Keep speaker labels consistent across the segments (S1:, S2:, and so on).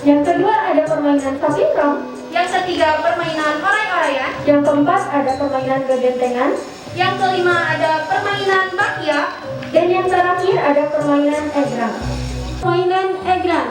S1: Yang kedua ada permainan sapitrong.
S2: Yang ketiga permainan orai-oraian.
S1: Yang keempat ada permainan gegentengan.
S2: Yang kelima ada permainan bakia.
S1: Dan yang terakhir ada permainan egrang. Permainan egrang.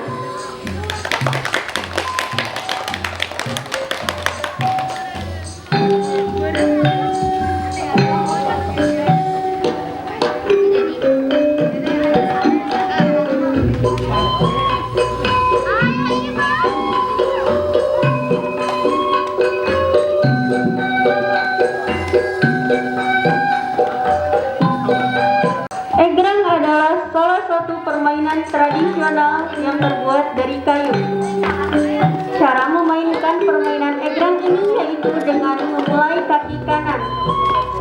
S1: Egrang adalah salah satu permainan tradisional yang terbuat dari kayu. Cara memainkan permainan egrang ini yaitu dengan memulai kaki kanan.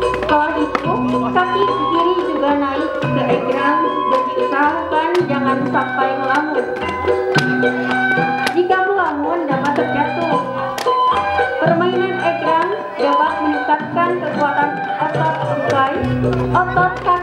S1: Setelah itu, kaki kiri juga naik ke egrang dan diusahakan jangan sampai melamun. Jika melamun dapat terjatuh. Permainan egrang dapat meningkatkan kekuatan otot tukai, otot kaki,